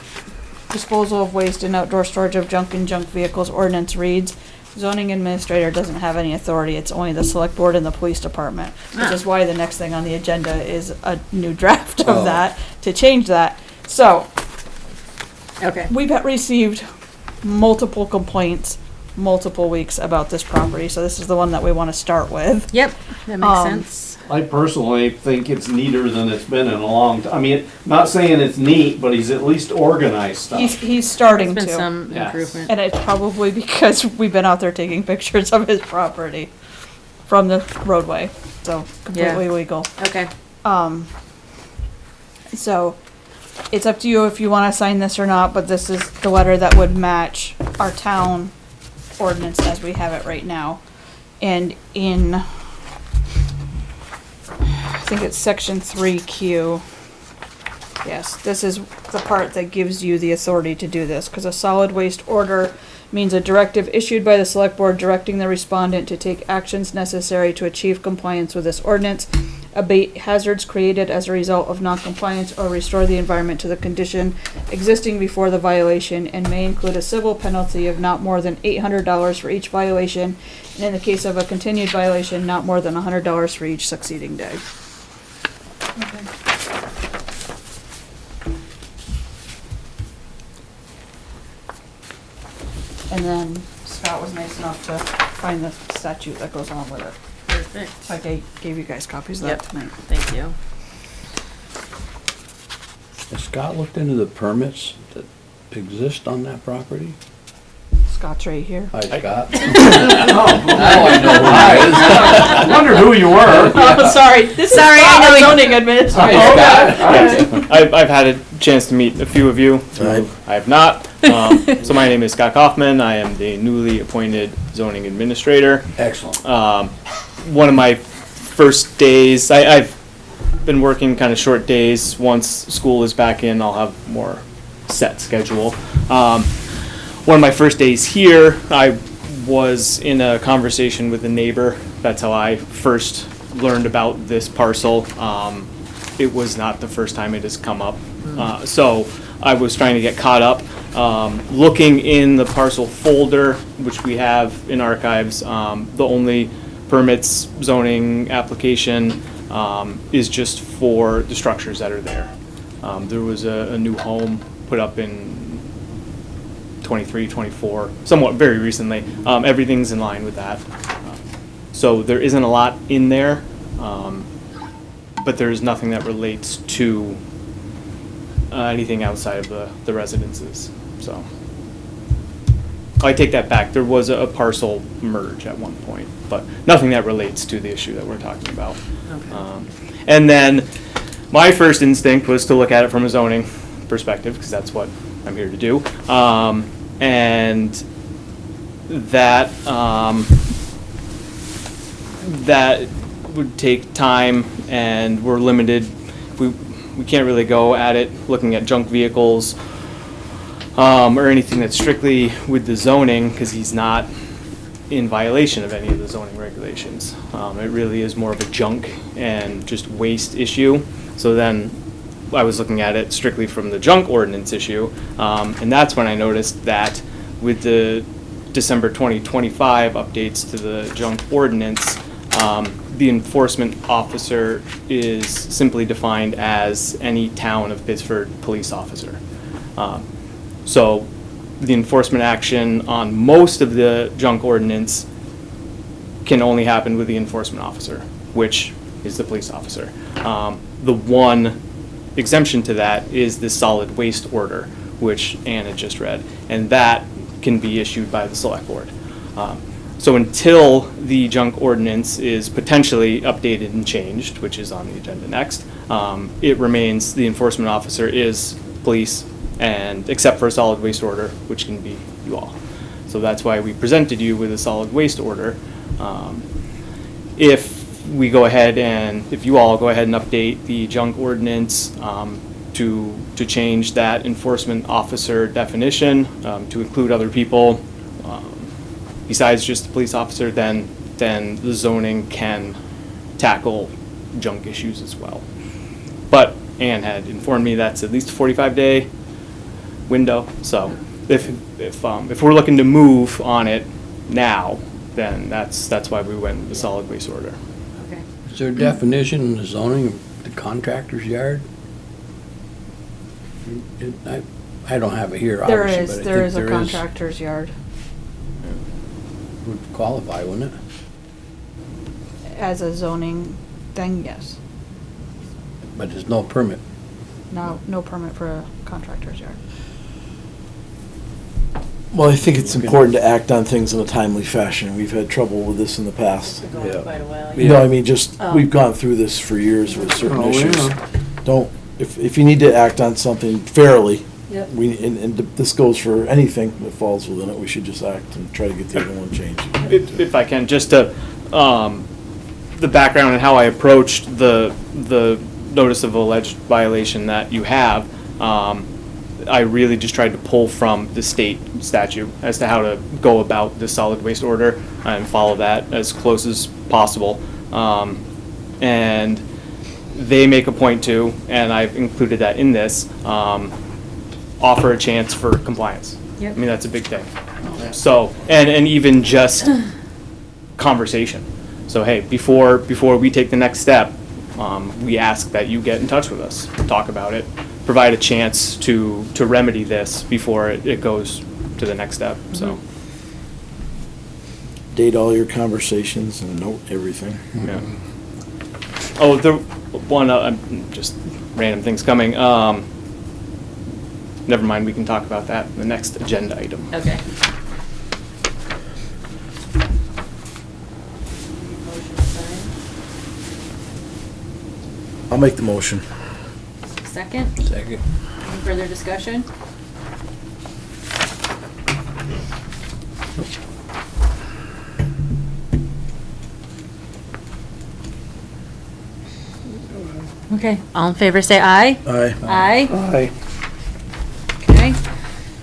disposal of waste and outdoor storage of junk and junk vehicles ordinance reads, zoning administrator doesn't have any authority, it's only the select board and the police department. Which is why the next thing on the agenda is a new draft of that, to change that. So, Okay. we've received multiple complaints, multiple weeks about this property, so this is the one that we wanna start with. Yep, that makes sense. I personally think it's neater than it's been in a long time. I mean, not saying it's neat, but he's at least organized stuff. He's starting There's to. been some Yes. improvement. And it's probably because we've been out there taking pictures of his property from the roadway, so completely legal. Okay. So, it's up to you if you wanna sign this or not, but this is the letter that would match our town ordinance as we have it right now. And in, I think it's section 3Q. Yes, this is the part that gives you the authority to do this, because a solid waste order means a directive issued by the select board directing the respondent to take actions necessary to achieve compliance with this ordinance, abate hazards created as a result of noncompliance, or restore the environment to the condition existing before the violation, and may include a civil penalty of not more than $800 for each violation, and in the case of a continued violation, not more than $100 for each succeeding day. And then Scott was nice enough to find the statute that goes on with it. Perfect. I gave you guys copies of Yep. that tonight. Thank you. Has Scott looked into the permits that exist on that property? Scott's right here. Hi, Scott. Now I know why. I wondered who you were. Oh, sorry. This Sorry, is I Scott, know our he- zoning administrator. I've had a chance to meet a few of you. Right. I have not. So my name is Scott Kaufman. I am the newly appointed zoning administrator. Excellent. One of my first days, I've been working kind of short days. Once school is back in, I'll have more set schedule. One of my first days here, I was in a conversation with a neighbor. That's how I first learned about this parcel. It was not the first time it has come up. So I was trying to get caught up. Looking in the parcel folder, which we have in archives, the only permits zoning application is just for the structures that are there. There was a new home put up in 23, 24, somewhat very recently. Everything's in line with that. So there isn't a lot in there, but there's nothing that relates to anything outside of the residences. So I take that back. There was a parcel merge at one point, but nothing that relates to the issue that we're talking about. And then my first instinct was to look at it from a zoning perspective, because that's what I'm here to do. And that that would take time, and we're limited. We can't really go at it looking at junk vehicles or anything that's strictly with the zoning, because he's not in violation of any of the zoning regulations. It really is more of a junk and just waste issue. So then I was looking at it strictly from the junk ordinance issue, and that's when I noticed that with the December 2025 updates to the junk ordinance, the enforcement officer is simply defined as any town of Pittsford police officer. So the enforcement action on most of the junk ordinance can only happen with the enforcement officer, which is the police officer. The one exemption to that is the solid waste order, which Ann had just read, and that can be issued by the select board. So until the junk ordinance is potentially updated and changed, which is on the agenda next, it remains, the enforcement officer is police, and except for a solid waste order, which can be you all. So that's why we presented you with a solid waste order. If we go ahead and, if you all go ahead and update the junk ordinance to change that enforcement officer definition to include other people besides just the police officer, then the zoning can tackle junk issues as well. But Ann had informed me that's at least a 45-day window. So if we're looking to move on it now, then that's why we went with the solid waste order. Okay. Is there a definition in the zoning of the contractor's yard? I don't have it here, There obviously, is, but I there think is a contractor's yard. would qualify, wouldn't it? As a zoning thing, yes. But there's no permit. No permit for a contractor's yard. Well, I think it's important to act on things in a timely fashion. We've had trouble with this in the past. Yeah. Quite a while. You know, I mean, just, Oh. we've gone through this for years with certain Oh, issues. yeah. Don't, if you need to act on something fairly, Yep. and this goes for anything that falls within it, we should just act and try to get the other one changed. If I can, just to, the background and how I approached the notice of alleged violation that you have, I really just tried to pull from the state statute as to how to go about the solid waste order and follow that as close as possible. And they make a point to, and I've included that in this, offer a chance for compliance. Yep. I mean, that's a big thing. So, and even just conversation. So, hey, before we take the next step, we ask that you get in touch with us, talk about it, provide a chance to remedy this before it goes to the next step, so. Date all your conversations and note everything. Yeah. Oh, the one, just random things coming. Never mind, we can talk about that in the next agenda item. Okay. I'll make the motion. Second? Second. Any further discussion? Okay, all in favor, say aye. Aye. Aye. Aye. Okay.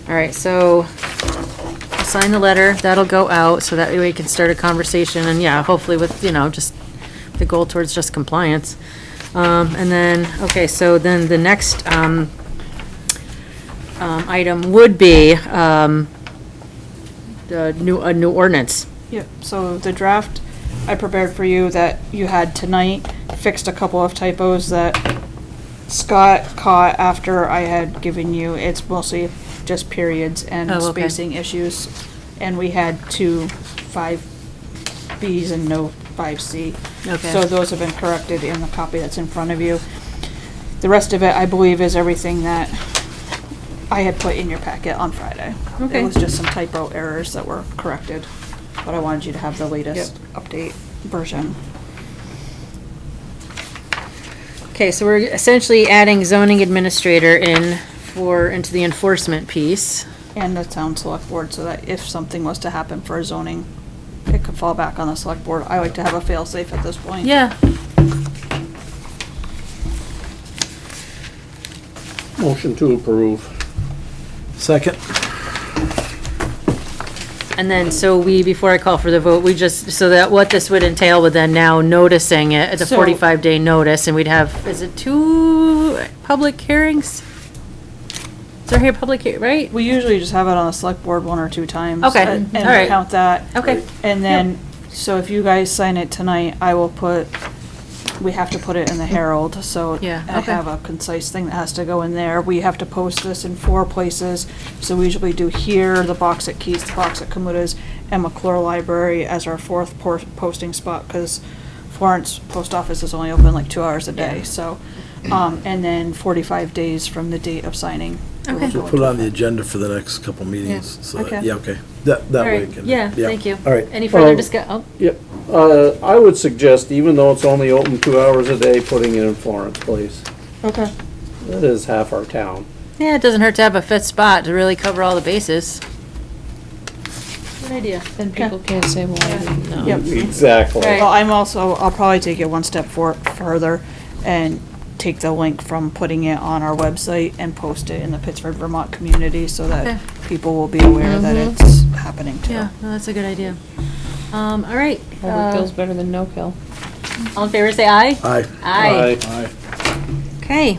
All right, so we'll sign the letter, that'll go out, so that way we can start a conversation, and yeah, hopefully with, just the goal towards just compliance. And then, okay, so then the next, item would be, a new ordinance. Yep, so the draft I prepared for you that you had tonight fixed a couple of typos that Scott caught after I had given you. It's mostly just periods and Oh, okay. spacing issues. And we had 2 5Bs and no 5C. Okay. So those have been corrected in the copy that's in front of you. The rest of it, I believe, is everything that I had put in your packet on Friday. Okay. It was just some typo errors that were corrected, but I wanted you to have the latest update version. Okay, so we're essentially adding zoning administrator into the enforcement piece. And the town select board, so that if something was to happen for zoning, it could fall back on the select board. I like to have a fail-safe at this point. Yeah. Motion to approve. Second? And then, so before I call for the vote, so that what this would entail would then now noticing it, it's a So- 45-day notice, and we'd have, is it 2 public hearings? Is there here public right? We usually just have it on the select board 1 or 2 times. Okay, And all right. count that. Okay. And then, so if you guys sign it tonight, we have to put it in the Herald, so Yeah, I okay. have a concise thing that has to go in there. We have to post this in 4 places, so we usually do here, the box at Keith's, the box at Kamuta's, and McClure Library as our 4th posting spot, because Florence Post Office is only open like 2 hours a day, so, and then 45 days from the date of signing. Okay. We'll put it on the agenda for the next couple meetings, so, that- Okay. yeah, okay. That All way. right, it can- yeah, thank you. All right. Any further discuss, Yep. I would suggest, even though it's only open 2 hours a day, putting it in Florence, please. Okay. That is half our town. yeah, it doesn't hurt to have a fifth spot to really cover all the bases. Good idea. Then people can't say, well, I didn't know. Yep. Exactly. Right. Well, I'll probably take it one step further and take the link from putting it on our website and post it in the Pittsford, Vermont community so Okay. that people will be aware that it's happening too. Yeah, no, that's a good idea. All right. Overkill's better than no kill. All in favor, say aye. Aye. Aye. Aye. Okay,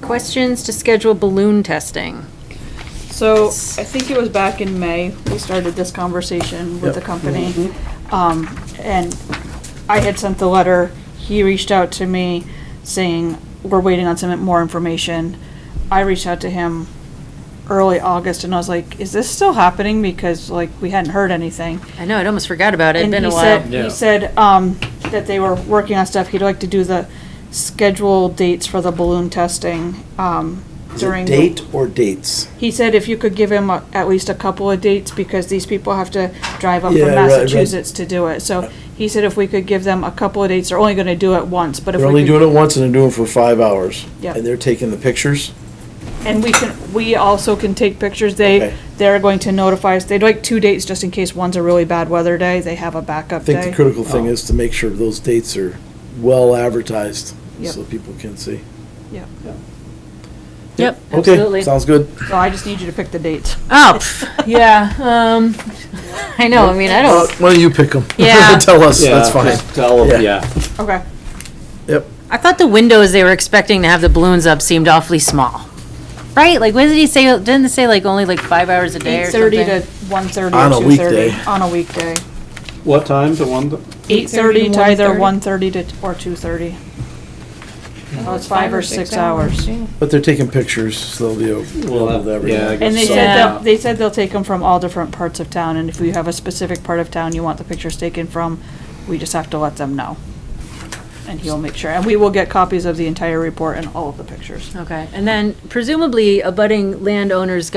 questions to schedule balloon testing? So I think it was back in May, we started this conversation with the Yep. company. And I had sent the letter, he reached out to me saying, we're waiting on some more information. I reached out to him early August and I was like, is this still happening? Because like, we hadn't heard anything. I know, I'd almost forgot about it, it'd And been a he while. said, he said, that they were working on stuff, he'd like to do the scheduled dates for the balloon testing, Is it during. date or dates? He said if you could give him at least a couple of dates, because these people have to drive up Yeah, from right, right. Massachusetts to do it. So he said if we could give them a couple of dates, they're only gonna do it once, but if They're we only could. doing it once and they're doing it for 5 hours. Yeah. And they're taking the pictures? And we also can take pictures. Okay. They're going to notify us. They'd like 2 dates just in case one's a really bad weather day. They have a I backup think the day. critical thing is to make sure those dates are well advertised, Yep. so people can see. Yeah. Yep, Okay, absolutely. sounds good. So I just need you to pick the dates. Oh, yeah, I know, I mean, I don't, Why don't you pick them? Yeah. Tell us, Yeah, that's fine. just Tell them, Yeah. yeah. Okay. Yep. I thought the windows they were expecting to have the balloons up seemed awfully small. Right, like, what did he say, didn't it say like only like 5 hours a day or 8:30 something? to 1:30 On or a 2:30. weekday. On a weekday. What time to one? 8:30 to 1:30. either 1:30 to, or 2:30. Oh, it's 5 or 6 hours. Yeah. But they're taking pictures, so they'll be available to everyone. yeah, I guess And they so. said Yeah. they said they'll take them from all different parts of town, and if you have a specific part of town you want the pictures taken from, we just have to let them know. And he'll make sure, and we will get copies of the entire report and all of the pictures. Okay, and then presumably abutting landowners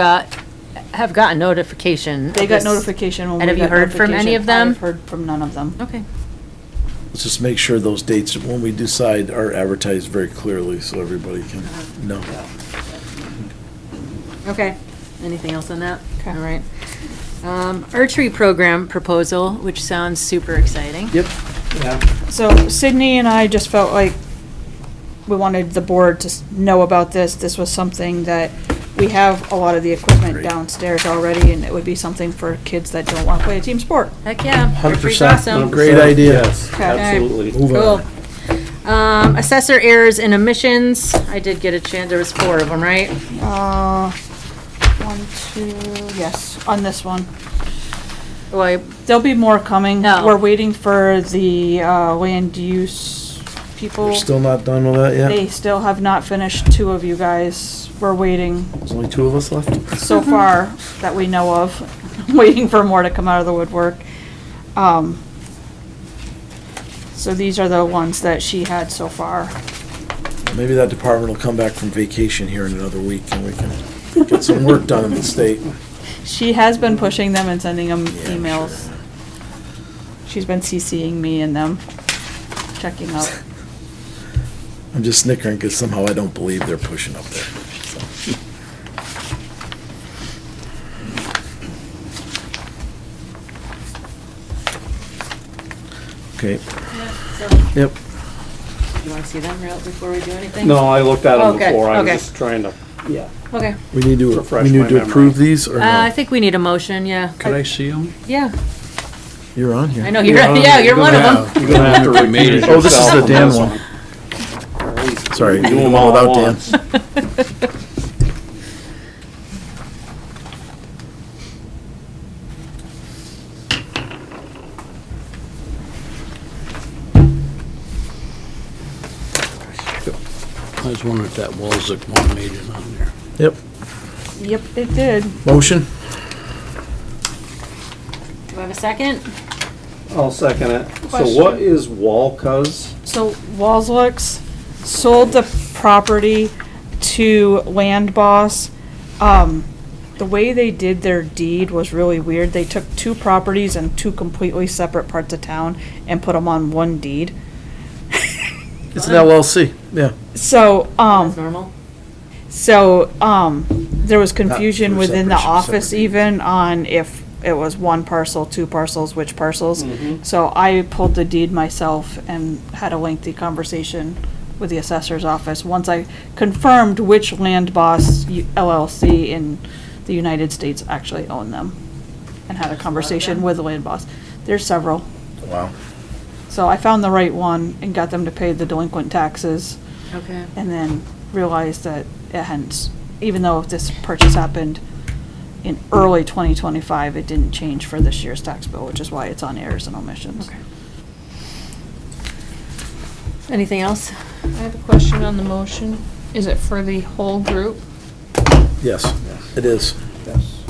have gotten notification. They of got this. notification when we And have you got heard from any notification. of them? I've heard from none of them. Okay, Let's just make sure those dates, when we decide, are advertised very clearly, so everybody can know. okay. Anything else on that? Okay. All right. Archery program proposal, which sounds super exciting. Yep. Yeah. So Sydney and I just felt like we wanted the board to know about this. This was something that we have a lot of the equipment Great. downstairs already, and it would be something for kids that don't want to play a team sport. Heck yeah. 100%. Archery's awesome. Great idea. Yes, Okay. absolutely. Move Cool. on. Assessor errors and omissions. I did get a chance, there was 4 of them, right? 1, 2, yes, on this one. Well, There'll be more coming. No. We're waiting for the land use people. We're still not done with that yet? They still have not finished. 2 of you guys. We're waiting There's only 2 of us left? so far that we know of. Waiting for more to come out of the woodwork. So these are the ones that she had so far. Maybe that department will come back from vacation here in another week and we can get some work done in the state. She has been pushing them and sending them Yeah, I'm emails. She's been CCing me in them, checking up. I'm just snickering because somehow I don't believe they're pushing up there. so. Okay, yep. you want to see them real before we do anything? No, I looked at them Okay, before. I was okay. just trying to, yeah. Okay. We need to Refresh we need my to memory. approve these or I no? think we need a motion, yeah. Could I see them? Yeah, You're on here. I know, you're, yeah, you're one of them. You're gonna have to made it. recuse Oh, this is yourself the on Dan this one. Sorry, Do do them them all all without at Dan. once. I was wondering if that Walzak one made it on there. Yep, Yep, it did. motion? Do I have a second? I'll second it. So Question. what is Walcuz? So Walzlux sold the property to Land Boss. The way they did their deed was really weird. They took two properties in two completely separate parts of town and put them on one deed. It's an LLC, yeah. So, That's normal. there was confusion for within the separation, office separate. even on if it was one parcel, two parcels, which parcels. Mhm. So I pulled the deed myself and had a lengthy conversation with the assessor's office. Once I confirmed which Land Boss LLC in the United States actually owned them. And had a conversation with the Land Boss. There's several. Wow. So I found the right one and got them to pay the delinquent taxes. Okay. And then realized that it hadn't, even though this purchase happened in early 2025, it didn't change for this year's tax bill, which is why it's on errors and omissions. Okay. Anything else? I have a question on the motion. Is it for the whole group? Yes, it is. Yes.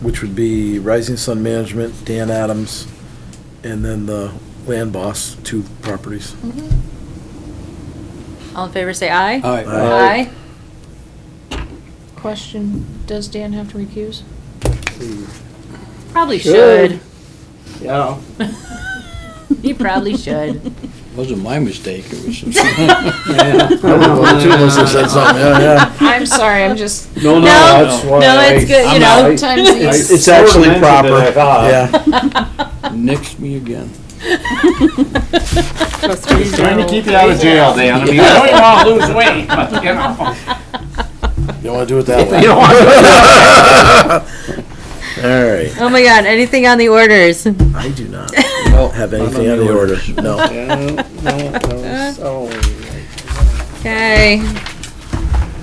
Which would be Rising Sun Management, Dan Adams, and then the Land Boss, 2 properties. All in favor, say aye. Aye. Aye. Question, does Dan have to recuse? Probably Should. should. Yeah. He probably should. Wasn't my mistake, it was. I'm sorry, I'm just, No, No, that's why. no, it's good, you know. sometimes these, It's actually proper, Yeah. yeah. Nixed me again. Trying to keep you out of jail, Dan. I mean, I know you want to lose weight, but you know. You don't wanna do it that way. You don't want to. All right. Oh my God, anything on the orders? I do not have anything on the order, no. No. So, Okay.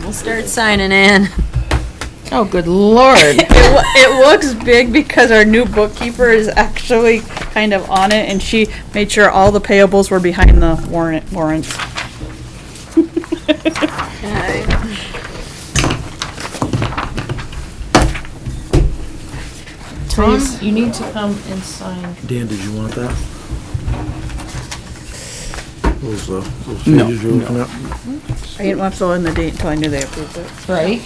We'll start signing in. oh, good lord. It looks big because our new bookkeeper is actually kind of on it, and she made sure all the payables were behind the warrants. Tom, you need to come and sign. Dan, did you want that? Those No, pages you're looking at? I didn't want to fill in the date until I knew they approved it. Right?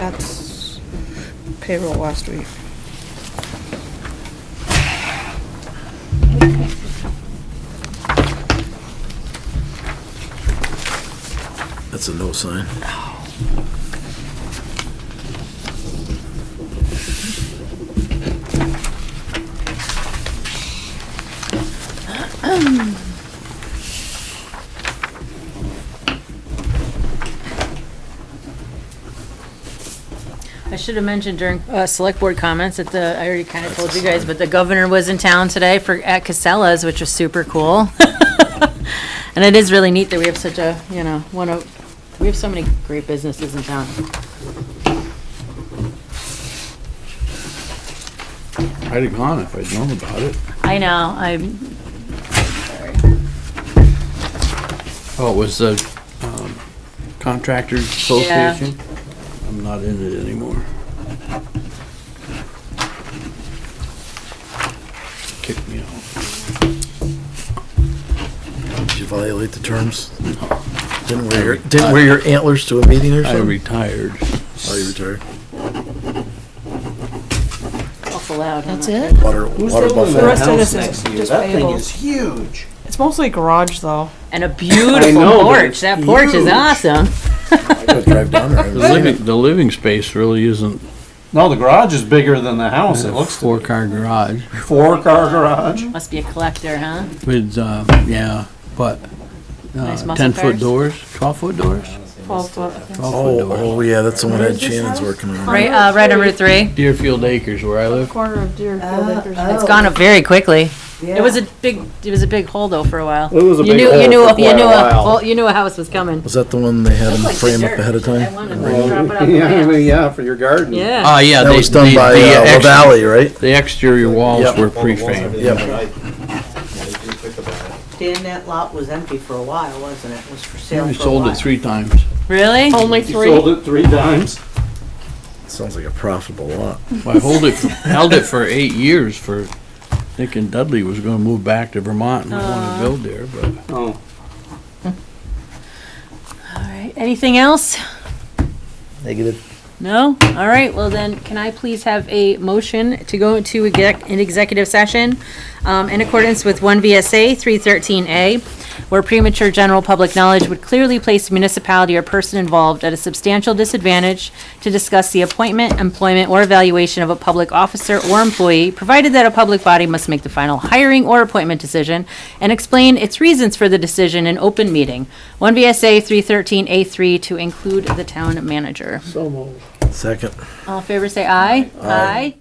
That's payroll last week. That's a no sign. I should have mentioned during select board comments that I already kind of told you guys, but the governor was in town today at Casella's, which was super cool. And it is really neat that we have such a, we have so many great businesses in town. I'd have gone if I'd known about it. I know, I'm sorry. Oh, it was the Contractors Association? I'm not in it anymore. Kicked me off. Did you violate the terms? Didn't wear your antlers to a meeting or I something? retired. Oh, you retired? Awful loud. That's huh? it? Water The buffalo. rest of this is just That thing payables. is huge. It's mostly garage, though. And a beautiful know, but porch. it's That porch is huge. awesome. I gotta drive down there. The living space really isn't no, the garage is bigger than the house, it a looks to be. 4-car garage. 4-car garage. Must be a collector, huh? With, but, Nice muscle 10-foot cars. doors, 12-foot doors? 12-foot. 12-foot doors. Oh, yeah, that's the one that Shannon's working on. Right on Route 3. Deerfield Acres, where I live. Corner of Deerfield Acres. It's gone up very quickly. It was a big hole though for a while. It was a You big knew, hole you knew, for you quite knew a while. you knew a house was coming. Was that the one they had them Like frame the up ahead of dirt. I time? wanted to drop it off the Yeah, ramp. yeah, for your garden. Yeah. Yeah, That was done by La Valley, right? The exterior walls Yep. were pre-framed. Yep. Dan, that lot was empty for a while, wasn't it? It was for sale We for a sold it while. 3 times. Really? Only You 3? sold it 3 times. Sounds like a profitable lot. I held it for 8 years for thinking Dudley was gonna move back to Vermont and wanna build there, but. Oh, All right, anything else? Negative. No? All right, well then, can I please have a motion to go into an executive session in accordance with 1 VSA 313A, where premature general public knowledge would clearly place the municipality or person involved at a substantial disadvantage to discuss the appointment, employment, or evaluation of a public officer or employee, provided that a public body must make the final hiring or appointment decision and explain its reasons for the decision in open meeting. 1 VSA 313A3 to include the town manager. So moved. Second. All in favor, say aye. Aye.